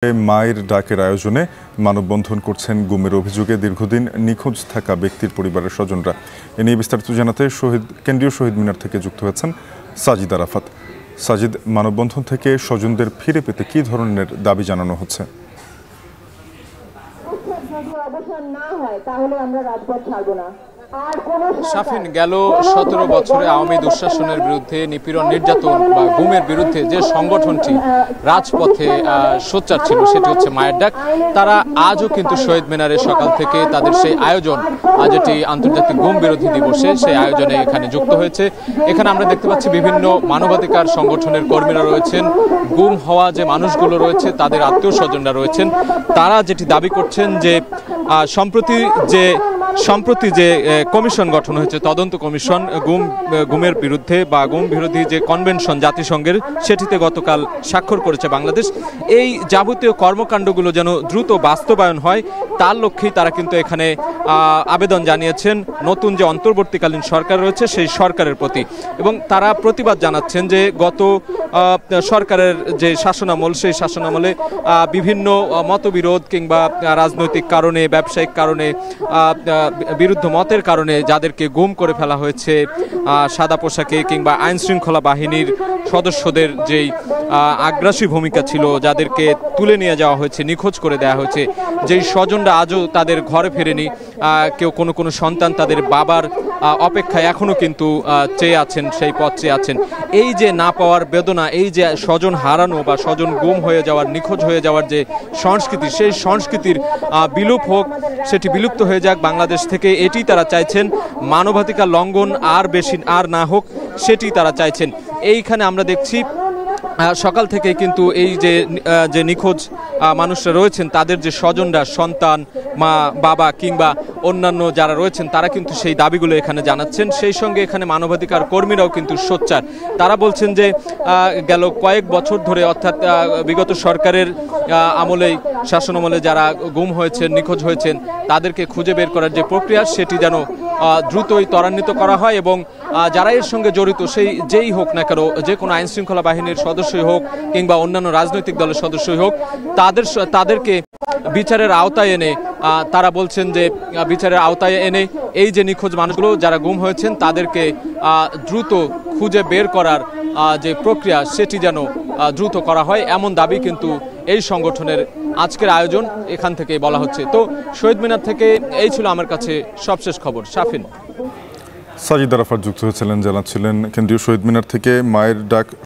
মায়ের ডাকের আয়োজনে মানববন্ধন করছেন গুমের অভিযোগে দীর্ঘদিন নিখোঁজ থাকা ব্যক্তির পরিবারের স্বজনরা। এ নিয়ে বিস্তারিত জানাতে কেন্দ্রীয় শহীদ মিনার থেকে যুক্ত হয়েছেন সাজিদ আরাফাত। সাজিদ, মানববন্ধন থেকে স্বজনদের ফিরে পেতে কী ধরনের দাবি জানানো হচ্ছে? শাফিন, গেল 17 বছরে আওয়ামী দুঃশাসনের বিরুদ্ধে নিপীড়ন, নির্যাতন বা গুমের বিরুদ্ধে যে সংগঠনটি রাজপথে সোচ্চার ছিল সেটি হচ্ছে মায়ের ডাক। তারা আজও কিন্তু শহীদ মিনারের সকাল থেকে তাদের সেই আয়োজন, যেটি আন্তর্জাতিক গুম বিরোধী দিবসে, সেই আয়োজনে এখানে যুক্ত হয়েছে। এখানে আমরা দেখতে পাচ্ছি বিভিন্ন মানবাধিকার সংগঠনের কর্মীরা রয়েছেন, গুম হওয়া যে মানুষগুলো রয়েছে তাদের আত্মীয় স্বজনরা রয়েছেন। তারা যেটি দাবি করছেন যে সম্প্রতি যে কমিশন গঠন হয়েছে, তদন্ত কমিশন গুমের বিরুদ্ধে বা গুম বিরোধী যে কনভেনশন জাতিসংঘের, সেটিতে গতকাল স্বাক্ষর করেছে বাংলাদেশ। এই যাবতীয় কর্মকাণ্ডগুলো যেন দ্রুত বাস্তবায়ন হয় তার লক্ষ্যেই তারা কিন্তু এখানে আবেদন জানিয়েছেন নতুন যে অন্তর্বর্তীকালীন সরকার রয়েছে সেই সরকারের প্রতি, এবং তারা প্রতিবাদ জানাচ্ছেন যে গত সরকারের যে শাসনামল, সেই শাসনামলে বিভিন্ন মতবিরোধ কিংবা রাজনৈতিক কারণে, ব্যবসায়িক কারণে, বিরুদ্ধ মতের কারণে যাদেরকে গুম করে ফেলা হয়েছে, সাদা পোশাকে কিংবা আইন শৃঙ্খলা বাহিনীর সদস্যদের যেই আগ্রাসী ভূমিকা ছিল, যাদেরকে তুলে নিয়ে যাওয়া হয়েছে, নিখোঁজ করে দেওয়া হয়েছে, যেই স্বজনরা আজও তাদের ঘরে ফেরেনি, কেউ কোনো সন্তান তাদের বাবার অপেক্ষায় এখনো কিন্তু চেয়ে আছেন, সেই পথ চেয়ে আছেন। এই যে না পাওয়ার বেদনা, এই যে স্বজন হারানো বা স্বজন গুম হয়ে যাওয়ার, নিখোঁজ হয়ে যাওয়ার যে সংস্কৃতি, সেই সংস্কৃতির বিলুপ হোক, সেটি বিলুপ্ত হয়ে যাক বাংলাদেশ থেকে, এটি তারা চাইছেন। মানবাধিকার লঙ্ঘন আর না হোক, সেটি তারা চাইছেন। এইখানে আমরা দেখছি সকাল থেকে কিন্তু এই যে নিখোঁজ মানুষরা রয়েছেন তাদের যে স্বজনরা, সন্তান, মা, বাবা কিংবা অন্যান্য যারা রয়েছেন, তারা কিন্তু সেই দাবিগুলো এখানে জানাচ্ছেন। সেই সঙ্গে এখানে মানবাধিকার কর্মীরাও কিন্তু সোচ্চার। তারা বলছেন যে গেল কয়েক বছর ধরে, অর্থাৎ বিগত সরকারের আমলেই, শাসনামলে যারা গুম হয়েছেন, নিখোঁজ হয়েছেন, তাদেরকে খুঁজে বের করার যে প্রক্রিয়া, সেটি যেন দ্রুতই ত্বরান্বিত করা হয়, এবং যারা এর সঙ্গে জড়িত, যেই হোক না কেন, যে কোনো আইন শৃঙ্খলা বাহিনীর সদস্যই হোক কিংবা অন্যান্য রাজনৈতিক দলের সদস্যই হোক, তাদেরকে বিচারের আওতায় এনে, তারা বলছেন যে বিচারের আওতায় এনে এই যে নিখোঁজ মানুষগুলো যারা গুম হয়েছেন তাদেরকে দ্রুত খুঁজে বের করার যে প্রক্রিয়া, সেটি যেন দ্রুত করা হয়, এমন দাবি কিন্তু এই সংগঠনের আজকের আয়োজন এখান থেকে বলা হচ্ছে। তো শহীদ মিনার থেকে এই ছিল আমার কাছে সবশেষ খবর। শাফিন। সাজিদ আরাফাত যুক্ত হয়েছিলেন, জানাচ্ছিলেন কেন্দ্রীয় শহীদ মিনার থেকে মায়ের ডাক